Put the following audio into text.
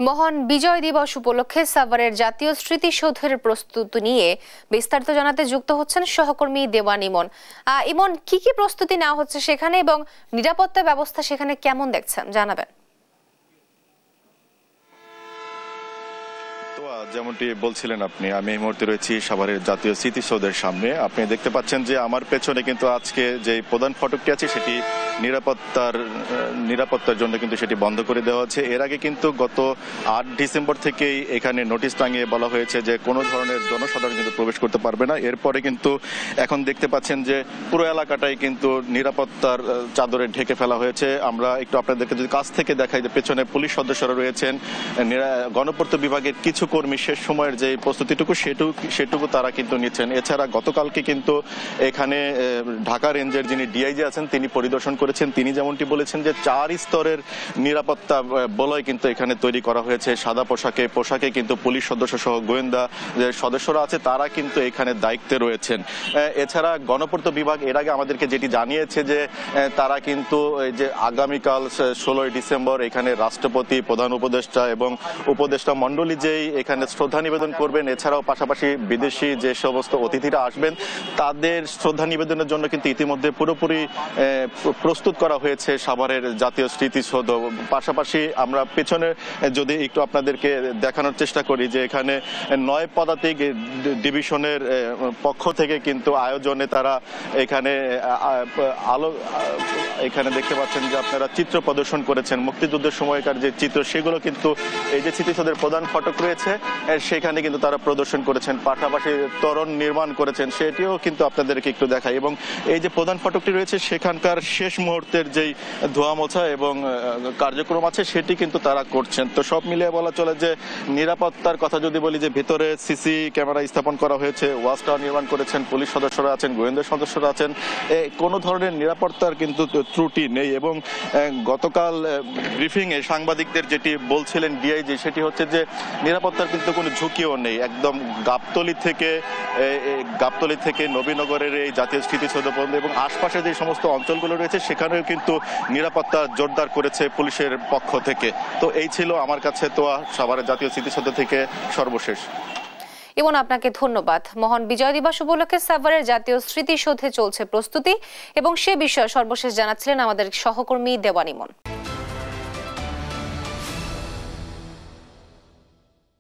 মহান বিজয় দিবস উপলক্ষে সাভারের জাতীয় স্মৃতিসৌধের প্রস্তুতি নিয়ে বিস্তারিত জানাতে যুক্ত হচ্ছেন সহকর্মী দেওয়ান ইমন। ইমন, কি প্রস্তুতি নেওয়া হচ্ছে সেখানে এবং নিরাপত্তা ব্যবস্থা সেখানে কেমন দেখছেন জানাবেন। যেমনটি বলছিলেন আপনি, আমি এই মুহূর্তে রয়েছি সাভারের জাতীয় স্মৃতিসৌধের সামনে। আপনি দেখতে পাচ্ছেন যে আমার পেছনে কিন্তু আজকে যে প্রধান ফটকটি আছে সেটি নিরাপত্তার জন্য কিন্তু সেটি বন্ধ করে দেওয়া হচ্ছে। এর আগে কিন্তু গত 8 ডিসেম্বর থেকেই এখানে নোটিশ টাঙিয়ে বলা হয়েছে যে কোনো ধরনের জনসাধারণ কিন্তু প্রবেশ করতে পারবে না। এরপরে কিন্তু এখন দেখতে পাচ্ছেন যে পুরো এলাকাটাই কিন্তু নিরাপত্তার চাদরে ঢেকে ফেলা হয়েছে। আমরা একটু আপনাদেরকে যদি কাছ থেকে দেখাই যে পেছনে পুলিশ সদস্যরা রয়েছেন, গণপূর্ত বিভাগের কিছু কর্মী শেষ সময়ের যে প্রস্তুতিটুকু সেটুকু তারা কিন্তু নিচ্ছেন। এছাড়া গতকালকে কিন্তু এখানে ঢাকা রেঞ্জের যিনি ডিআইজি আছেন তিনি পরিদর্শন করেছেন। তিনি যেমনটি বলেছেন যে 4 স্তরের নিরাপত্তা বলয় কিন্তু এখানে তৈরি করা হয়েছে। সাদা পোশাকে কিন্তু পুলিশ সদস্য সহ গোয়েন্দা যে সদস্যরা আছে তারা কিন্তু এখানে দায়িত্বে রয়েছেন। এছাড়া গণপূর্ত বিভাগ এর আগে আমাদেরকে যেটি জানিয়েছে যে তারা কিন্তু এই যে আগামীকাল 16 ডিসেম্বর এখানে রাষ্ট্রপতি, প্রধান উপদেষ্টা এবং উপদেষ্টা মণ্ডলী যেই এখানে শ্রদ্ধা নিবেদন করবেন, এছাড়াও পাশাপাশি বিদেশি যে সমস্ত অতিথিরা আসবেন তাদের শ্রদ্ধা নিবেদনের জন্য কিন্তু ইতিমধ্যে পুরোপুরি প্রস্তুত করা হয়েছে সাভারের জাতীয় স্মৃতিসৌধ। পাশাপাশি আমরা পেছনে যদি একটু আপনাদেরকে দেখানোর চেষ্টা করি যে এখানে 9 পদাতিক ডিভিশনের পক্ষ থেকে কিন্তু আয়োজনে তারা এখানে এখানে দেখতে পাচ্ছেন যে আপনারা চিত্র প্রদর্শন করেছেন। মুক্তিযুদ্ধের সময়কার যে চিত্র সেগুলো কিন্তু এই যে স্মৃতিসৌধের প্রধান ফটক রয়েছে সেখানে কিন্তু তারা প্রদর্শন করেছেন। পাশাপাশি তোরণ নির্মাণ করেছেন, সেটিও কিন্তু আপনাদেরকে একটু দেখাই। এবং এই যে প্রধান ফটকটি রয়েছে সেখানকার শেষ মুহূর্তের যেই ধোয়া মোছা এবং কার্যক্রম আছে সেটি কিন্তু তারা করছেন। তো সব মিলিয়ে বলা চলে যে নিরাপত্তার কথা যদি বলি যে ভিতরে সিসি ক্যামেরা স্থাপন করা হয়েছে, ওয়াচ টাওয়ার নির্মাণ করেছেন, পুলিশ সদস্যরা আছেন, গোয়েন্দা সদস্যরা আছেন, কোনো ধরনের নিরাপত্তার কিন্তু ত্রুটি নেই। এবং গতকাল ব্রিফিংয়ে সাংবাদিকদের যেটি বলছিলেন ডিআইজি সেটি হচ্ছে যে নিরাপত্তার কিন্তু কোনো ঝুঁকিও নেই। একদম গাবতলী থেকে নবীনগরের এই জাতীয় স্মৃতিসৌধ পর্যন্ত এবং আশপাশে যে সমস্ত অঞ্চলগুলো রয়েছে সেখানেও কিন্তু নিরাপত্তা জোরদার করেছে পুলিশের পক্ষ থেকে। তো এই ছিল আমার কাছে তোয়া সাভারের জাতীয় স্মৃতিসৌধ থেকে সর্বশেষ। এবং আপনাকে ধন্যবাদ। মহান বিজয় দিবস উপলক্ষে সাভারের জাতীয় স্মৃতিসৌধে চলছে প্রস্তুতি এবং সে বিষয়ে সর্বশেষ জানাচ্ছিলেন আমাদের সহকর্মী দেওয়ান ইমন।